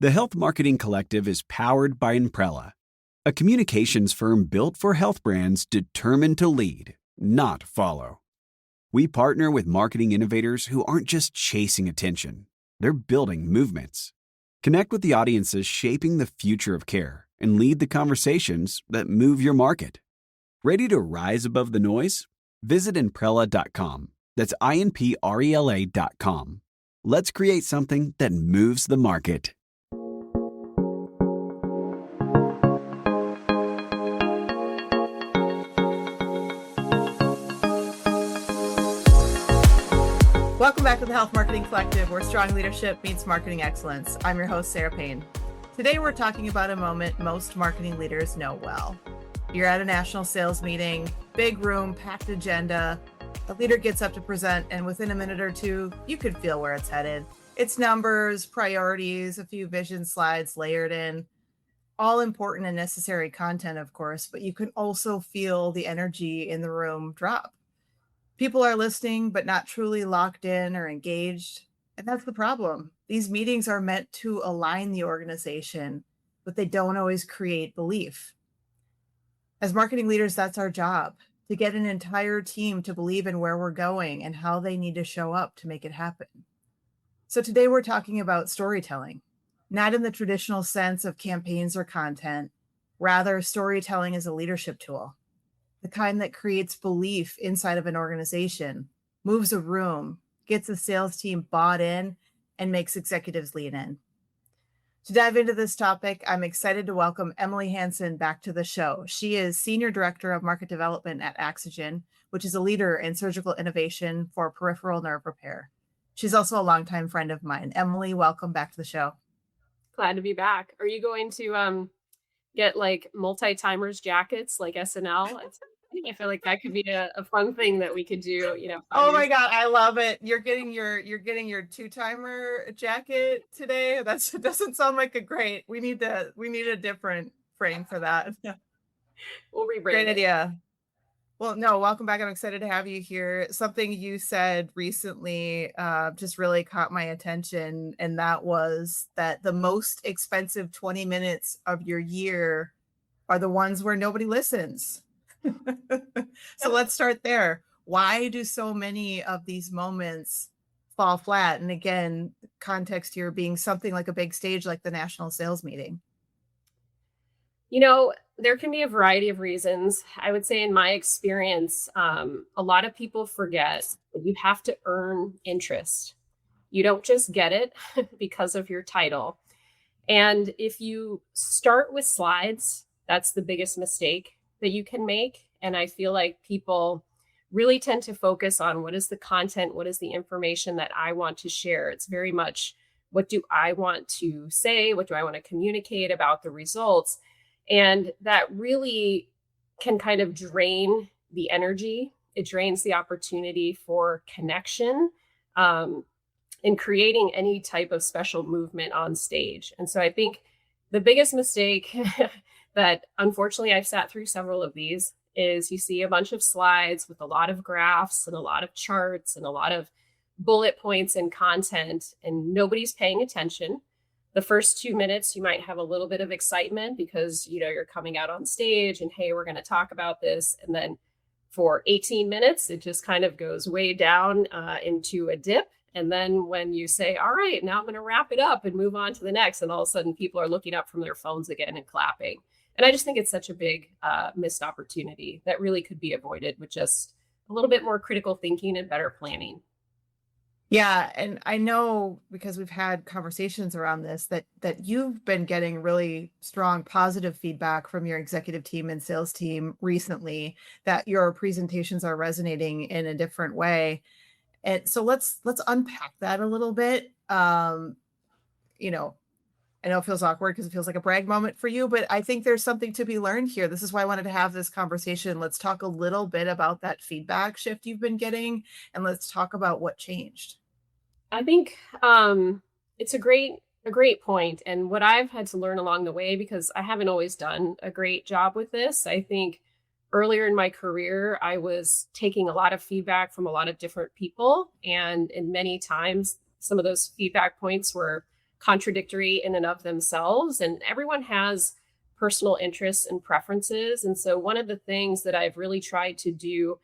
The Health Marketing Collective is powered by Imprella, a communications firm built for health brands determined to lead, not follow. We partner with marketing innovators who aren't just chasing attention, they're building movements. Connect with the audiences shaping the future of care and lead the conversations that move your market. Ready to rise above the noise? Visit Imprella.com. That's INPRELA.com. Let's create something that moves the market. Welcome back to the Health Marketing Collective, where strong leadership meets marketing excellence. I'm your host, Sara Payne. Today, we're talking about a moment most marketing leaders know well. You're at a national sales meeting, big room, packed agenda. A leader gets up to present, and within a minute or two, you could feel where it's headed. It's numbers, priorities, a few vision slides layered in. All important and necessary content, of course, but you can also feel the energy in the room drop. People are listening, but not truly locked in or engaged. And that's the problem. These meetings are meant to align the organization, but they don't always create belief. As marketing leaders, that's our job, to get an entire team to believe in where we're going and how they need to show up to make it happen. So today we're talking about storytelling, not in the traditional sense of campaigns or content. Rather, storytelling is a leadership tool. The kind that creates belief inside of an organization, moves a room, gets a sales team bought in, and makes executives lean in. To dive into this topic, I'm excited to welcome Emily Hansen back to the show. She is Senior Director of Market Development at Axogen, which is a leader in surgical innovation for peripheral nerve repair. She's also a longtime friend of mine. Emily, welcome back to the show. Glad to be back. Are you going to get like multi-timers jackets like SNL? I feel like that could be a fun thing that we could do, Oh my God, I love it. You're getting your two-timer jacket today. It doesn't sound like a great. We need a different frame for that. We'll rebrand Great it. idea. Well, no, welcome back. I'm excited to have you here. Something you said recently just really caught my attention, and that was that the most expensive 20 minutes of your year are the ones where nobody listens. So let's start there. Why do so many of these moments fall flat? And again, context here being something like a big stage like the national sales meeting. There can be a variety of reasons. I would say in my experience, a lot of people forget that you have to earn interest. You don't just get it because of your title. And if you start with slides, that's the biggest mistake that you can make. And I feel like people really tend to focus on what is the content, what is the information that I want to share. It's very much, what do I want to say? What do I want to communicate about the results? And that really can kind of drain the energy. It drains the opportunity for connection in creating any type of special movement on stage. And so I think the biggest mistake that unfortunately I've sat through several of these is you see a bunch of slides with a lot of graphs and a lot of charts and a lot of bullet points and content, and nobody's paying attention. The first 2 minutes, you might have a little bit of excitement because, you're coming out on stage and, hey, we're going to talk about this. And then for 18 minutes, it just kind of goes way down into a dip. And then when you say, all right, now I'm going to wrap it up and move on to the next, and all of a sudden people are looking up from their phones again and clapping. And I just think it's such a big missed opportunity that really could be avoided with just a little bit more critical thinking and better planning. Yeah. And I know, because we've had conversations around this, that you've been getting really strong positive feedback from your executive team and sales team recently, that your presentations are resonating in a different way. And so let's unpack that a little bit. I know it feels awkward because it feels like a brag moment for you, but I think there's something to be learned here. This is why I wanted to have this conversation. Let's talk a little bit about that feedback shift you've been getting, and let's talk about what changed. I think it's a great point. And what I've had to learn along the way, because I haven't always done a great job with this, I think earlier in my career, I was taking a lot of feedback from a lot of different people. And many times, some of those feedback points were contradictory in and of themselves. And everyone has personal interests and preferences. And so, one of the things that I've really tried to do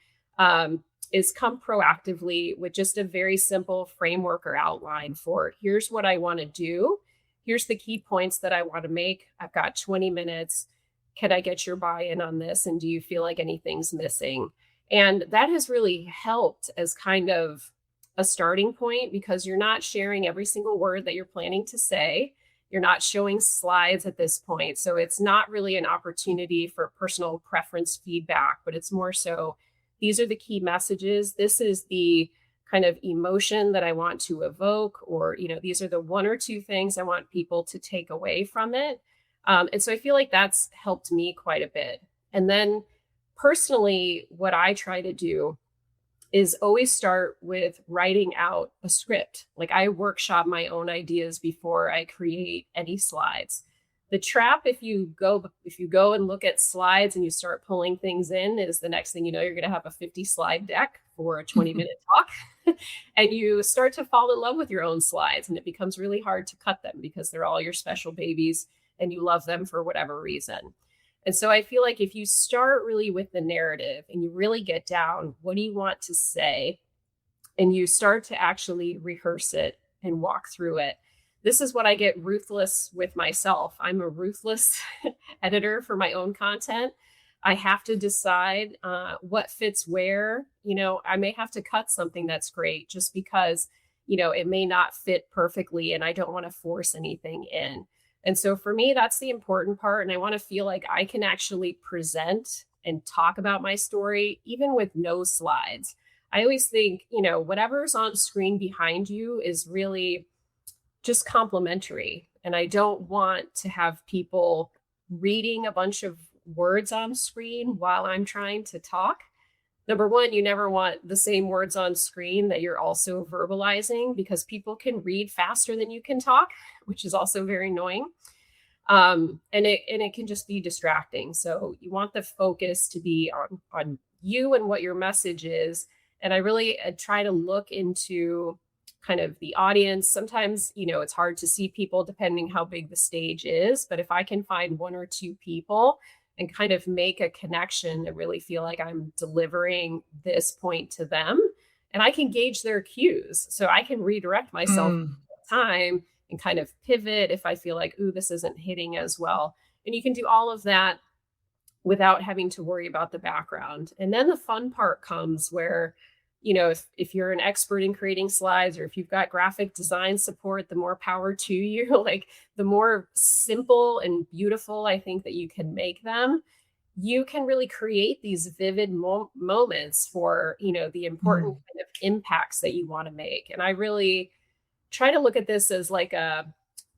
is come proactively with just a very simple framework or outline for here's what I want to do. Here's the key points that I want to make. I've got 20 minutes. Can I get your buy in on this? And do you feel like anything's missing? And that has really helped as kind of a starting point because you're not sharing every single word that you're planning to say. You're not showing slides at this point. So it's not really an opportunity for personal preference feedback, but it's more so these are the key messages. This is the kind of emotion that I want to evoke, or, these are the one or two things I want people to take away from it. And so I feel like that's helped me quite a bit. And then personally, what I try to do is always start with writing out a script. Like I workshop my own ideas before I create any slides. The trap, if you go and look at slides and you start pulling things in, is the next thing you know, you're going to have a 50 slide deck for a 20-minute talk. And you start to fall in love with your own slides, and it becomes really hard to cut them because they're all your special babies and you love them for whatever reason. And so I feel like if you start really with the narrative and you really get down, what do you want to say? And you start to actually rehearse it and walk through it. This is what I get ruthless with myself. I'm a ruthless editor for my own content. I have to decide what fits where. I may have to cut something that's great just because, it may not fit perfectly and I don't want to force anything in. And so for me, that's the important part. And I want to feel like I can actually present and talk about my story, even with no slides. I always think, whatever's on screen behind you is really just complimentary. And I don't want to have people reading a bunch of words on screen while I'm trying to talk. Number one, you never want the same words on screen that you're also verbalizing because people can read faster than you can talk, which is also very annoying. And it can just be distracting. So you want the focus to be on you and what your message is. And I really try to look into kind of the audience. Sometimes, it's hard to see people depending how big the stage is. But if I can find one or two people and kind of make a connection and really feel like I'm delivering this point to them, and I can gauge their cues. So I can redirect myself time and kind of pivot if I feel like, ooh, this isn't hitting as well. And you can do all of that without having to worry about the background. And then the fun part comes where, if you're an expert in creating slides or if you've got graphic design support, the more power to you. Like the more simple and beautiful I think that you can make them, you can really create these vivid moments for, the important kind of impacts that you want to make. And I really try to look at this as like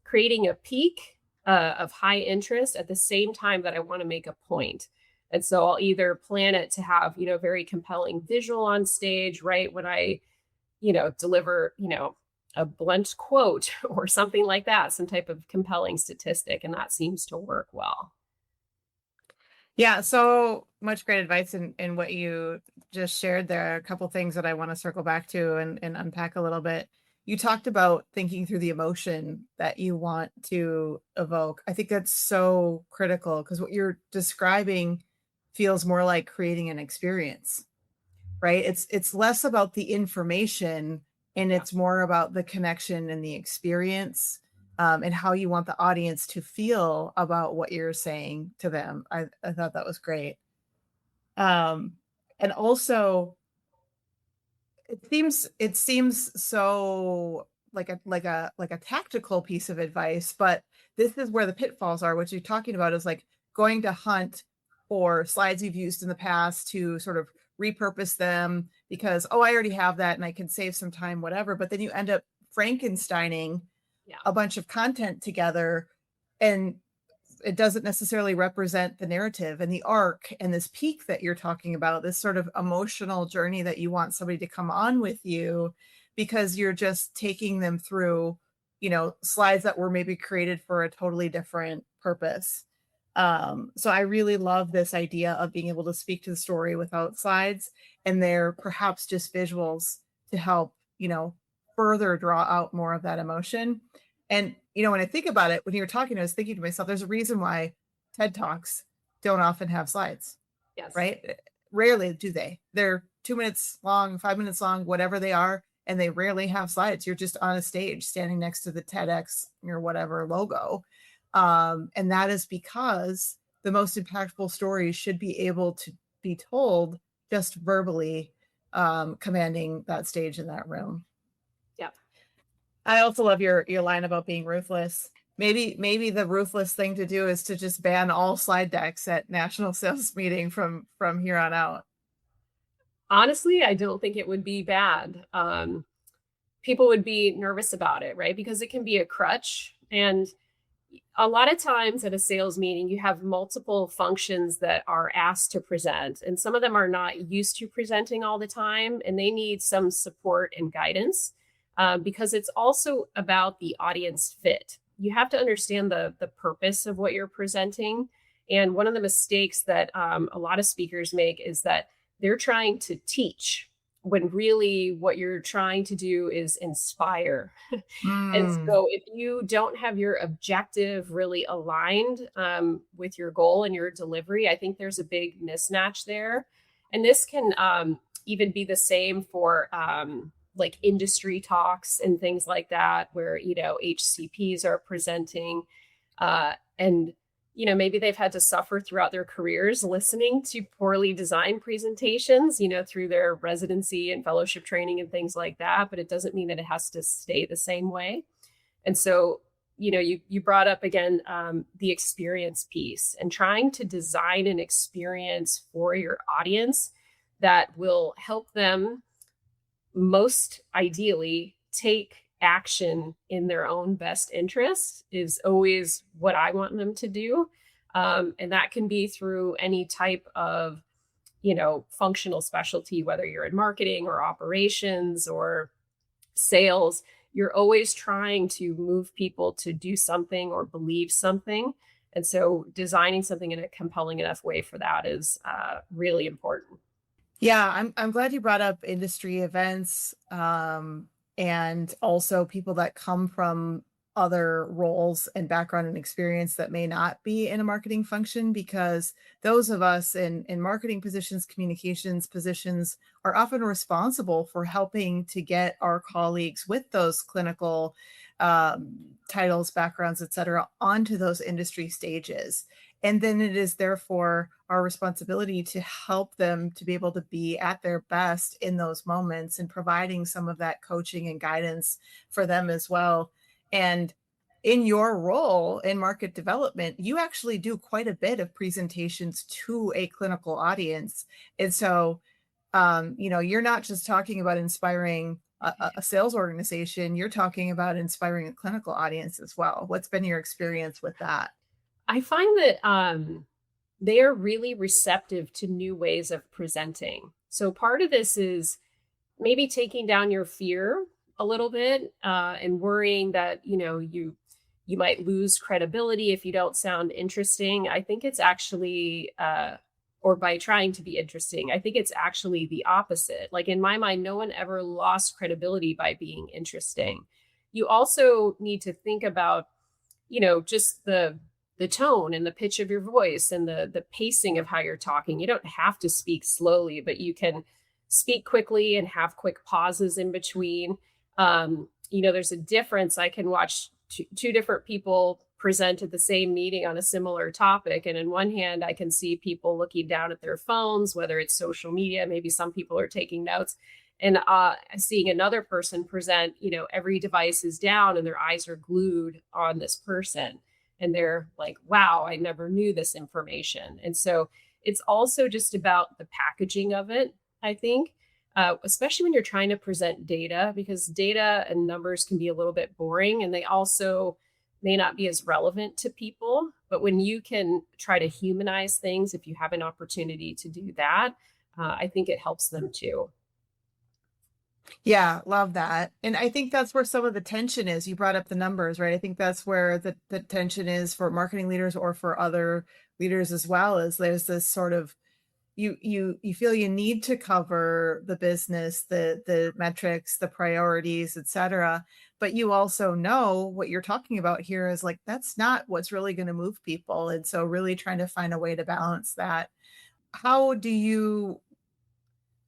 creating a peak of high interest at the same time that I want to make a point. And so I'll either plan it to have, very compelling visual on stage, right? When I, deliver, a blunt quote or something like that, some type of compelling statistic. And that seems to work well. Yeah, so much great advice in what you just shared there. A couple things that I want to circle back to and unpack a little bit. You talked about thinking through the emotion that you want to evoke. I think that's so critical because what you're describing feels more like creating an experience, right? It's less about the information and it's more about the connection and the experience, and how you want the audience to feel about what you're saying to them. I thought that was great. And also it seems so like a tactical piece of advice, but this is where the pitfalls are. What you're talking about is like going to hunt for slides you've used in the past to sort of repurpose them because, oh, I already have that and I can save some time, whatever. But then you end up Frankensteining a bunch of content together and it doesn't necessarily represent the narrative and the arc and this peak that you're talking about, this sort of emotional journey that you want somebody to come on with you because you're just taking them through, slides that were maybe created for a totally different purpose. So I really love this idea of being able to speak to the story without slides and they're perhaps just visuals to help, further draw out more of that emotion. And, when I think about it, when you were talking, I was thinking to myself, there's a reason why TED Talks don't often have slides, Yes. right? Rarely do they. They're 2 minutes long, 5 minutes long, whatever they are, and they rarely have slides. You're just on a stage standing next to the TEDx or whatever logo. And that is because the most impactful stories should be able to be told just verbally, commanding that stage in that room. Yep. I also love your line about being ruthless. Maybe the ruthless thing to do is to just ban all slide decks at national sales meeting from here on out. Honestly, I don't think it would be bad. People would be nervous about it, right? Because it can be a crutch. And a lot of times at a sales meeting, you have multiple functions that are asked to present, and some of them are not used to presenting all the time, and they need some support and guidance because it's also about the audience fit. You have to understand the purpose of what you're presenting. And one of the mistakes that a lot of speakers make is that they're trying to teach when really what you're trying to do is inspire. And Mm. so if you don't have your objective really aligned with your goal and your delivery, I think there's a big mismatch there. And this can even be the same for like industry talks and things like that, where, HCPs are presenting and maybe they've had to suffer throughout their careers listening to poorly designed presentations, through their residency and fellowship training and things like that. But it doesn't mean that it has to stay the same way. And so, you brought up again the experience piece and trying to design an experience for your audience that will help them most ideally take action in their own best interest is always what I want them to do. And that can be through any type of, functional specialty, whether you're in marketing or operations or sales. You're always trying to move people to do something or believe something. And so designing something in a compelling enough way for that is really important. Yeah, I'm glad you brought up industry events, and also people that come from other roles and background and experience that may not be in a marketing function, because those of us in marketing positions, communications positions, are often responsible for helping to get our colleagues with those clinical titles, backgrounds, et cetera, onto those industry stages. And then it is therefore our responsibility to help them to be able to be at their best in those moments and providing some of that coaching and guidance for them as well. And in your role in market development, you actually do quite a bit of presentations to a clinical audience. And so, you're not just talking about inspiring a sales organization, you're talking about inspiring a clinical audience as well. What's been your experience with that? I find that they are really receptive to new ways of presenting. So part of this is maybe taking down your fear a little bit and worrying that you might lose credibility if you don't sound interesting. I think it's actually or by trying to be interesting, I think it's actually the opposite. Like in my mind, no one ever lost credibility by being interesting. You also need to think about just the tone and the pitch of your voice and the pacing of how you're talking. You don't have to speak slowly, but you can speak quickly and have quick pauses in between. There's a difference. I can watch two different people present at the same meeting on a similar topic. And in one hand, I can see people looking down at their phones, whether it's social media, maybe some people are taking notes, and seeing another person present, every device is down and their eyes are glued on this person. And they're like, wow, I never knew this information. And so it's also just about the packaging of it, I think, especially when you're trying to present data, because data and numbers can be a little bit boring and they also may not be as relevant to people. But when you can try to humanize things, if you have an opportunity to do that, I think it helps them too. Yeah, love that. And I think that's where some of the tension is. You brought up the numbers, right? I think that's where the tension is for marketing leaders or for other leaders as well, is there's this sort of, you feel you need to cover the business, the metrics, the priorities, etc. But you also know what you're talking about here is like that's not what's really going to move people. And so really trying to find a way to balance that. How do you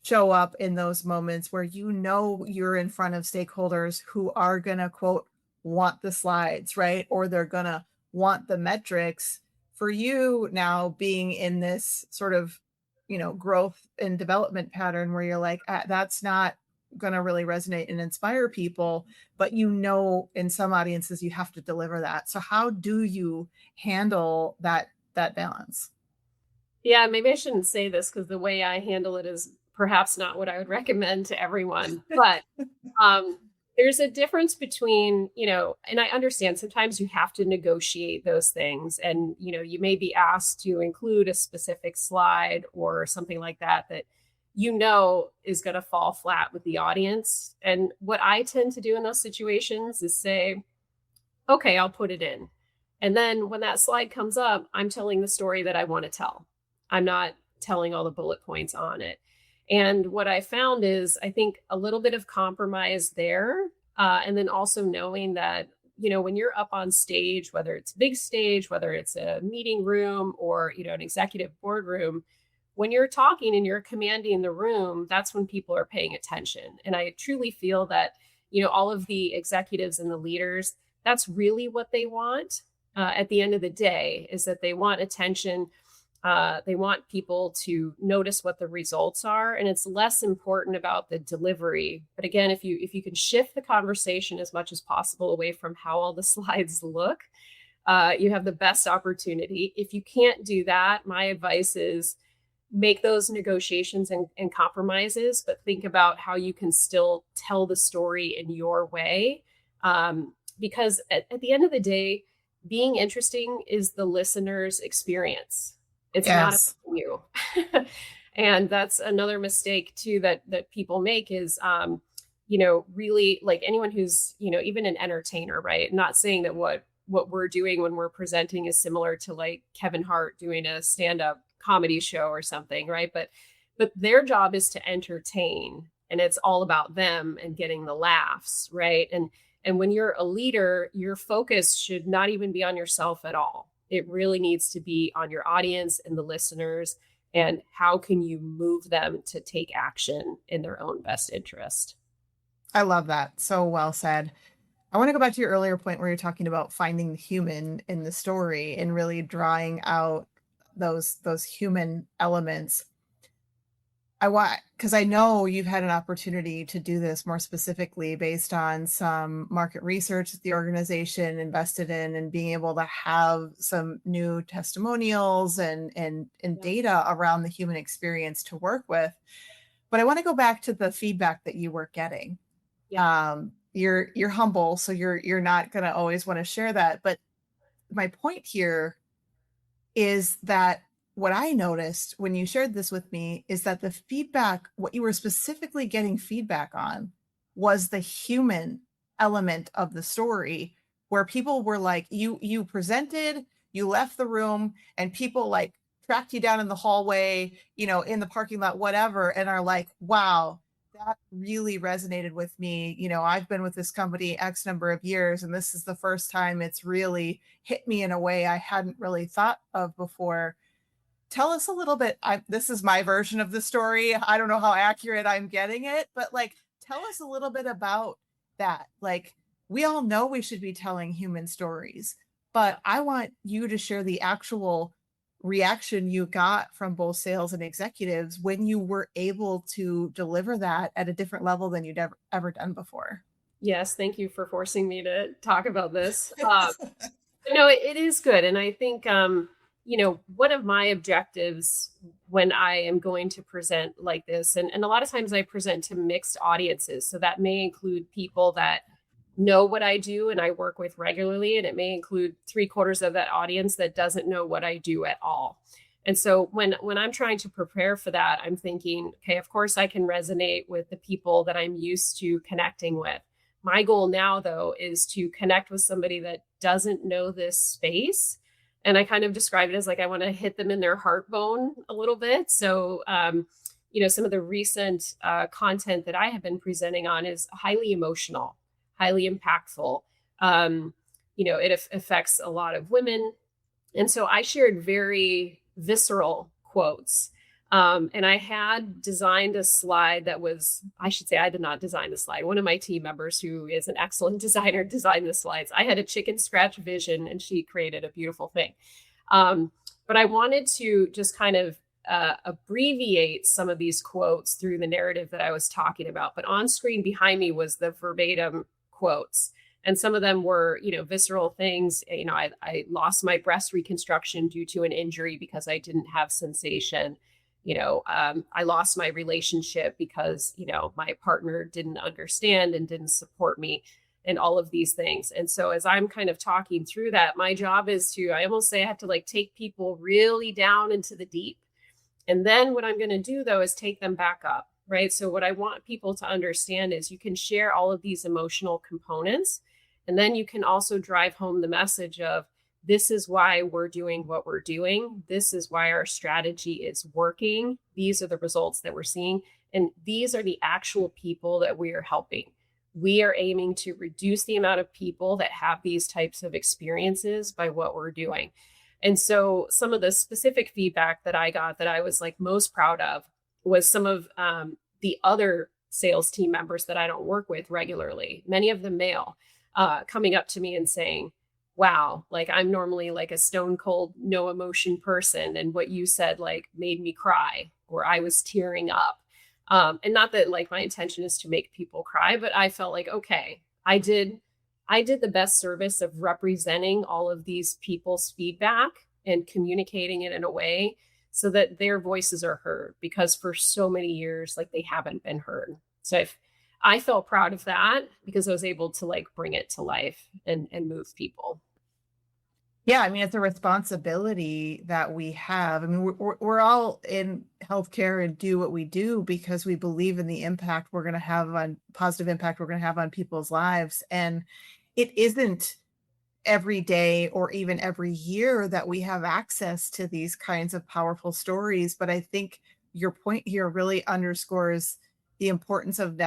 show up in those moments where you know you're in front of stakeholders who are going to quote want the slides, right? Or they're going to want the metrics. For you now being in this sort of, growth and development pattern where you're like, that's not going to really resonate and inspire people, but in some audiences you have to deliver that. So how do you handle that balance? Yeah, maybe I shouldn't say this because the way I handle it is perhaps not what I would recommend to everyone. But um, there's a difference between, and I understand sometimes you have to negotiate those things. And, you may be asked to include a specific slide or something like that is going to fall flat with the audience. And what I tend to do in those situations is say, okay, I'll put it in. And then when that slide comes up, I'm telling the story that I want to tell. I'm not telling all the bullet points on it. And what I found is, I think a little bit of compromise there. And then also knowing that, when you're up on stage, whether it's big stage, whether it's a meeting room or, an executive boardroom, when you're talking and you're commanding the room, that's when people are paying attention. And I truly feel that, all of the executives and the leaders, that's really what they want at the end of the day, is that they want attention. They want people to notice what the results are, and it's less important about the delivery. But again, if you can shift the conversation as much as possible away from how all the slides look, you have the best opportunity. If you can't do that, my advice is make those negotiations and compromises, but think about how you can still tell the story in your way. Because at the end of the day, being interesting is the listener's experience. It's Yes. not you. And that's another mistake too that people make is, really like anyone who's, even an entertainer, right? Not saying that what we're doing when we're presenting is similar to like Kevin Hart doing a stand-up comedy show or something, right? But their job is to entertain, and it's all about them and getting the laughs, right? And when you're a leader, your focus should not even be on yourself at all. It really needs to be on your audience and the listeners, and how can you move them to take action in their own best interest. I love that. So well said. I want to go back to your earlier point where you're talking about finding the human in the story and really drawing out those human elements. Because I know you've had an opportunity to do this more specifically based on some market research that the organization invested in, and being able to have some new testimonials and data around the human experience to work with. But I want to go back to the feedback that you were getting. Yeah. You're humble, so you're not going to always want to share that. But my point here is that what I noticed when you shared this with me is that the feedback, what you were specifically getting feedback on, was the human element of the story, where people were like, you presented, you left the room, and people like tracked you down in the hallway, in the parking lot, whatever, and are like, wow, that really resonated with me. I've been with this company X number of years, and this is the first time it's really hit me in a way I hadn't really thought of before. Tell us a little bit. This is my version of the story. I don't know how accurate I'm getting it, but like, tell us a little bit about that. Like, we all know we should be telling human stories, but I want you to share the actual reaction you got from both sales and executives when you were able to deliver that at a different level than you'd ever done before. Yes. Thank you for forcing me to talk about this. No, it is good. And I think, one of my objectives when I am going to present like this, and a lot of times I present to mixed audiences. So that may include people that know what I do and I work with regularly, and it may include 3/4 of that audience that doesn't know what I do at all. And so when I'm trying to prepare for that, I'm thinking, okay, of course I can resonate with the people that I'm used to connecting with. My goal now, though, is to connect with somebody that doesn't know this space, And I kind of describe it as like I want to hit them in their heart bone a little bit. So, some of the recent content that I have been presenting on is highly emotional, highly impactful. It affects a lot of women. And so I shared very visceral quotes. And I had designed a slide that was, I should say, I did not design the slide. One of my team members, who is an excellent designer, designed the slides. I had a chicken scratch vision and she created a beautiful thing. But I wanted to just kind of abbreviate some of these quotes through the narrative that I was talking about. But on screen behind me was the verbatim quotes. And some of them were, visceral things. I lost my breast reconstruction due to an injury because I didn't have sensation. I lost my relationship because, my partner didn't understand and didn't support me, and all of these things. And so as I'm kind of talking through that, my job is I almost say I have to like take people really down into the deep. And then what I'm going to do though is take them back up, right? So what I want people to understand is you can share all of these emotional components, and then you can also drive home the message of, this is why we're doing what we're doing. This is why our strategy is working. These are the results that we're seeing. And these are the actual people that we are helping. We are aiming to reduce the amount of people that have these types of experiences by what we're doing. And so some of the specific feedback that I got that I was like most proud of was some of the other sales team members that I don't work with regularly, many of them male, coming up to me and saying, wow, like I'm normally like a stone cold, no emotion person. And what you said like made me cry, or I was tearing up. And not that like my intention is to make people cry, but I felt like, okay, I did the best service of representing all of these people's feedback and communicating it in a way so that their voices are heard, because for so many years, like they haven't been heard. So I felt proud of that because I was able to like bring it to life and move people. Yeah, I mean, it's a responsibility that we have. I mean, we're all in healthcare and do what we do because we believe in the impact we're going to have on positive impact we're going to have on people's lives. And it isn't every day or even every year that we have access to these kinds of powerful stories. But I think your point here really underscores the importance of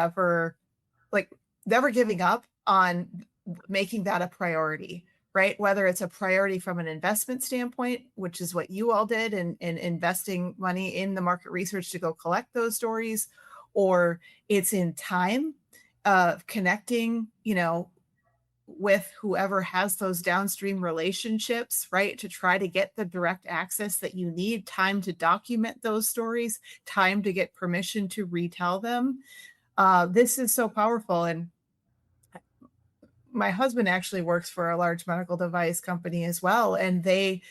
like never giving up on making that a priority, right? Whether it's a priority from an investment standpoint, which is what you all did in investing money in the market research to go collect those stories, or it's in time of connecting, with whoever has those downstream relationships, right? To try to get the direct access that you need, time to document those stories, time to get permission to retell them. This is so powerful. And my husband actually works for a large medical device company as well. And they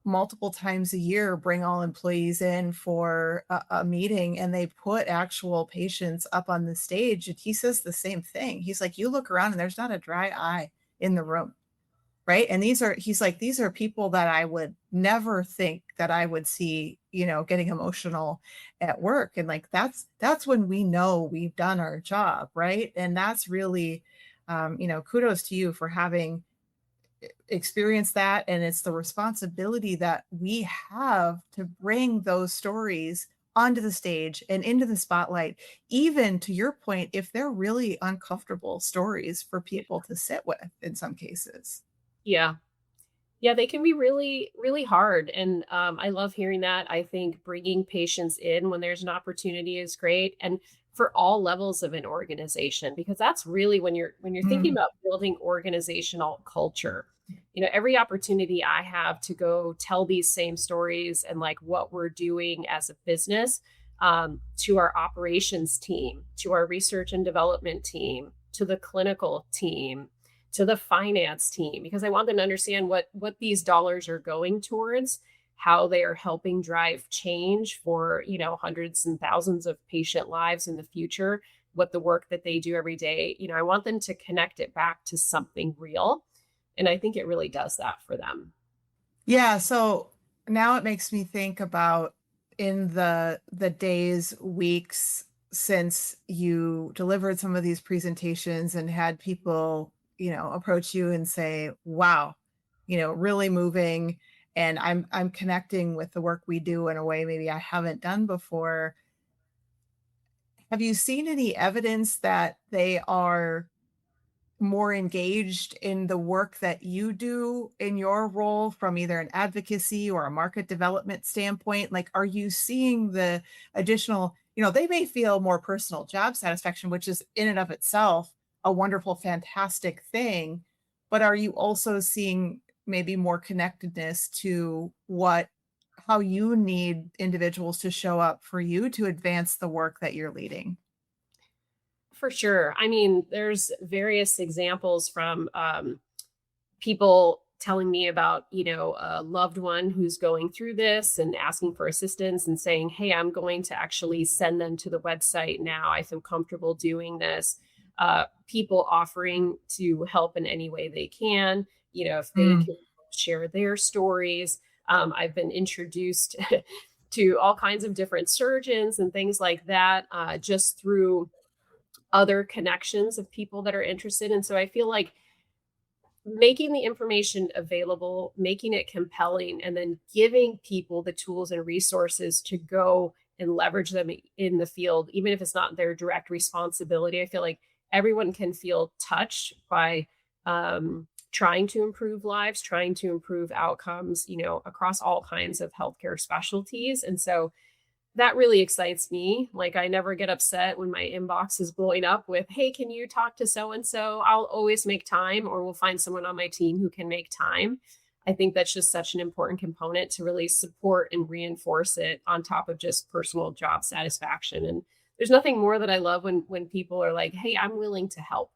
multiple times a year bring all employees in for a meeting, and they put actual patients up on the stage. And he says the same thing. He's like, you look around and there's not a dry eye in the room. Right. And he's like, these are people that I would never think that I would see, getting emotional at work. And like, that's when we know we've done our job. Right. And that's really, kudos to you for having experienced that. And it's the responsibility that we have to bring those stories onto the stage and into the spotlight, even to your point, if they're really uncomfortable stories for people to sit with in some cases. Yeah. Yeah, they can be really, really hard. And I love hearing that. I think bringing patients in when there's an opportunity is great. And for all levels of an organization, because that's really when you're thinking Mm. about building organizational culture, every opportunity I have to go tell these same stories and like what we're doing as a business, to our operations team, to our research and development team, to the clinical team, to the finance team, because I want them to understand what these dollars are going towards, how they are helping drive change for, hundreds and thousands of patient lives in the future, what the work that they do every day. I want them to connect it back to something real. And I think it really does that for them. Yeah. So now it makes me think about in the days, weeks since you delivered some of these presentations and had people, approach you and say, wow, really moving. and I'm connecting with the work we do in a way maybe I haven't done before. Have you seen any evidence that they are more engaged in the work that you do in your role from either an advocacy or a market development standpoint? Like, are you seeing the additional, they may feel more personal job satisfaction, which is in and of itself a wonderful, fantastic thing. But are you also seeing maybe more connectedness to how you need individuals to show up for you to advance the work that you're leading? For sure. I mean, there's various examples from people telling me about, a loved one who's going through this and asking for assistance and saying, hey, I'm going to actually send them to the website now. I feel comfortable doing this. People offering to help in any way they can, if they Mm, can share their stories. I've been introduced to all kinds of different surgeons and things like that, just through other connections of people that are interested. And so I feel like making the information available, making it compelling, and then giving people the tools and resources to go and leverage them in the field, even if it's not their direct responsibility. I feel like everyone can feel touched by trying to improve lives, trying to improve outcomes, across all kinds of healthcare specialties. And so that really excites me. Like, I never get upset when my inbox is blowing up with, hey, can you talk to so and so? I'll always make time, or we'll find someone on my team who can make time. I think that's just such an important component to really support and reinforce it on top of just personal job satisfaction. And there's nothing more that I love when people are like, hey, I'm willing to help.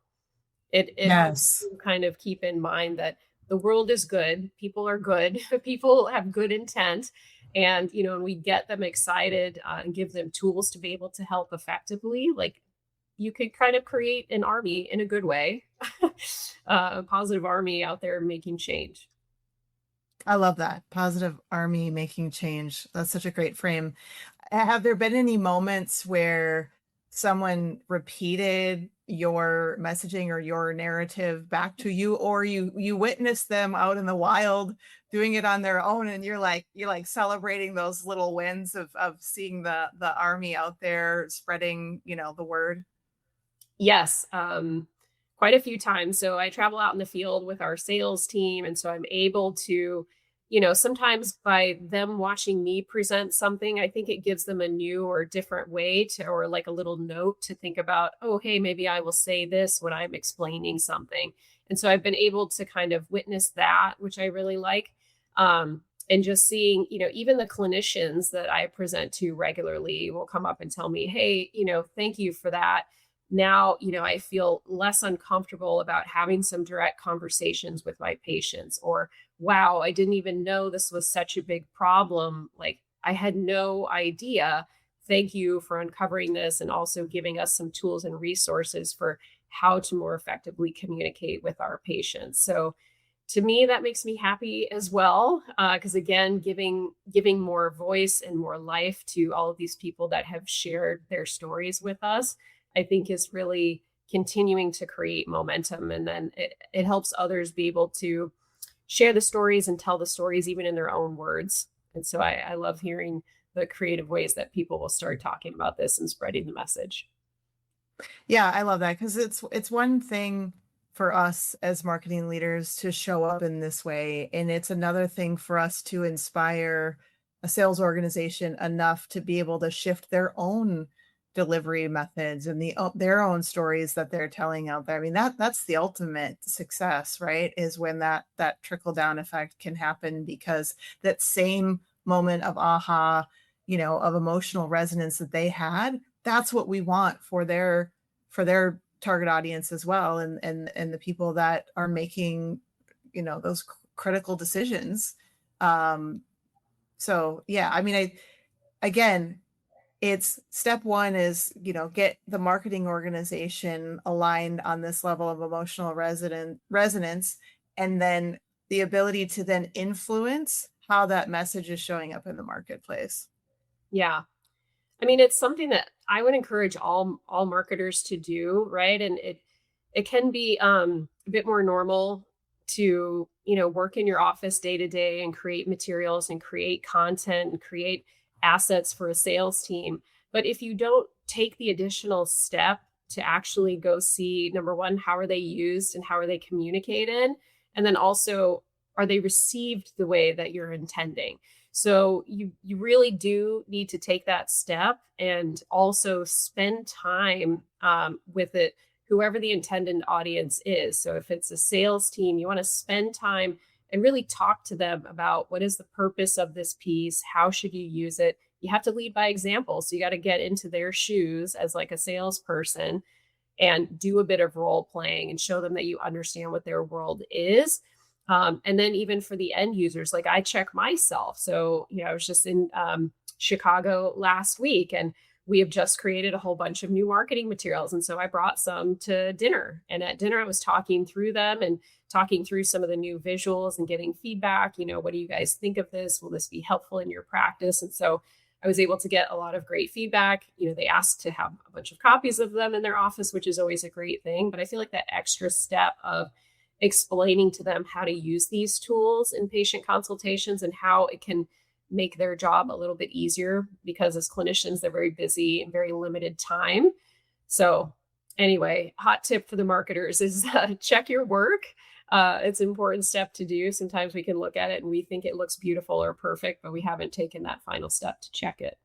It helps yes. you kind of keep in mind that the world is good, people are good, people have good intent, and and we get them excited, and give them tools to be able to help effectively. Like, you could kind of create an army in a good way, a positive army out there making change. I love that. Positive army making change. That's such a great frame. Have there been any moments where someone repeated your messaging or your narrative back to you, or you witnessed them out in the wild doing it on their own, and you're like celebrating those little wins of seeing the army out there spreading, the word? Yes, quite a few times. So I travel out in the field with our sales team. And so I'm able to, sometimes by them watching me present something, I think it gives them a new or different way to, or like a little note to think about, oh, hey, maybe I will say this when I'm explaining something. And so I've been able to kind of witness that, which I really like. And just seeing, even the clinicians that I present to regularly will come up and tell me, hey, thank you for that. Now, I feel less uncomfortable about having some direct conversations with my patients, or, wow, I didn't even know this was such a big problem. Like, I had no idea. Thank you for uncovering this and also giving us some tools and resources for how to more effectively communicate with our patients. So, to me, that makes me happy as well, because again, giving more voice and more life to all of these people that have shared their stories with us, I think is really continuing to create momentum. And then it helps others be able to share the stories and tell the stories even in their own words. And so I love hearing the creative ways that people will start talking about this and spreading the message. Yeah, I love that because it's one thing for us as marketing leaders to show up in this way, and it's another thing for us to inspire a sales organization enough to be able to shift their own delivery methods and their own stories that they're telling out there. I mean, that's the ultimate success, right? Is when that trickle down effect can happen, because that same moment of aha, of emotional resonance that they had, that's what we want for their target audience as well, and the people that are making those critical decisions. So yeah, I mean, again, it's step one is get the marketing organization aligned on this level of emotional resonance, and then the ability to then influence how that message is showing up in the marketplace. Yeah. I mean, it's something that I would encourage all marketers to do, right? And it can be a bit more normal to, work in your office day to day and create materials and create content and create assets for a sales team. But if you don't take the additional step to actually go see, number one, how are they used and how are they communicated? And then also, are they received the way that you're intending? So you really do need to take that step and also spend time with it, whoever the intended audience is. So if it's a sales team, you want to spend time and really talk to them about what is the purpose of this piece? How should you use it? You have to lead by example. So you got to get into their shoes as like a salesperson and do a bit of role playing and show them that you understand what their world is. And then even for the end users, like I check myself. So, I was just in Chicago last week and we have just created a whole bunch of new marketing materials. And so I brought some to dinner. And at dinner, I was talking through them and talking through some of the new visuals and getting feedback. What do you guys think of this? Will this be helpful in your practice? And so I was able to get a lot of great feedback. They asked to have a bunch of copies of them in their office, which is always a great thing. But I feel like that extra step of explaining to them how to use these tools in patient consultations and how it can make their job a little bit easier, because as clinicians, they're very busy and very limited time. So anyway, hot tip for the marketers is check your work. It's an important step to do. Sometimes we can look at it and we think it looks beautiful or perfect, but we haven't taken that final step to check it.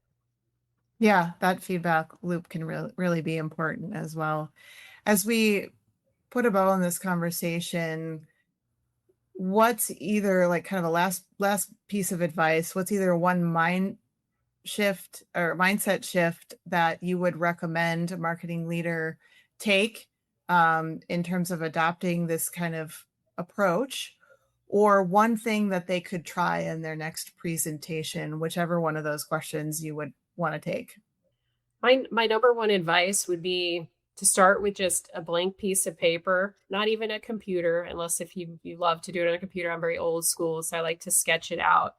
Yeah, that feedback loop can really be important as well. As we put a bow on this conversation, what's either like kind of a last piece of advice, what's either one mindset shift that you would recommend a marketing leader take in terms of adopting this kind of approach, or one thing that they could try in their next presentation, whichever one of those questions you would want to take? My number one advice would be to start with just a blank piece of paper, not even a computer, unless if you love to do it on a computer. I'm very old school, so I like to sketch it out.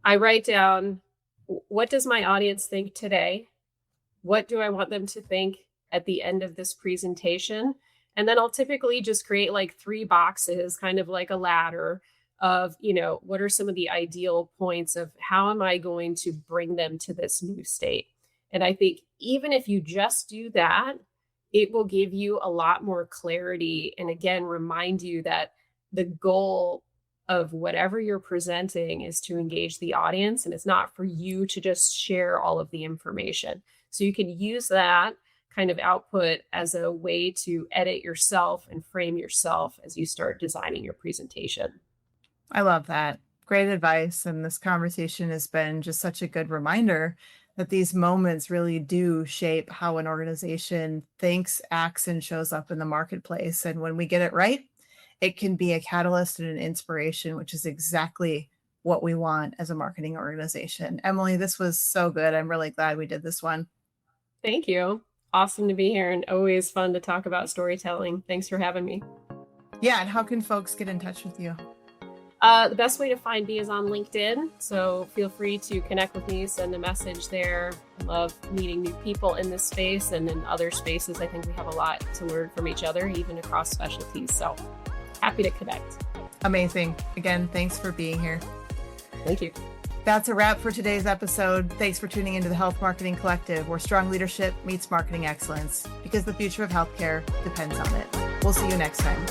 I write down, what does my audience think today? What do I want them to think at the end of this presentation? And then I'll typically just create like 3 boxes, kind of like a ladder of, what are some of the ideal points of how am I going to bring them to this new state? And I think even if you just do that, it will give you a lot more clarity. And again, remind you that the goal of whatever you're presenting is to engage the audience. And it's not for you to just share all of the information. So you can use that kind of output as a way to edit yourself and frame yourself as you start designing your presentation. I love that. Great advice. And this conversation has been just such a good reminder that these moments really do shape how an organization thinks, acts, and shows up in the marketplace. And when we get it right, it can be a catalyst and an inspiration, which is exactly what we want as a marketing organization. Emily, this was so good. I'm really glad we did this one. Thank you. Awesome to be here and always fun to talk about storytelling. Thanks for having me. Yeah. And how can folks get in touch with you? The best way to find me is on LinkedIn. So feel free to connect with me, send a message there. I love meeting new people in this space and in other spaces. I think we have a lot to learn from each other, even across specialties. So happy to connect. Amazing. Again, thanks for being here. Thank you. That's a wrap for today's episode. Thanks for tuning into the Health Marketing Collective, where strong leadership meets marketing excellence, because the future of healthcare depends on it. We'll see you next time.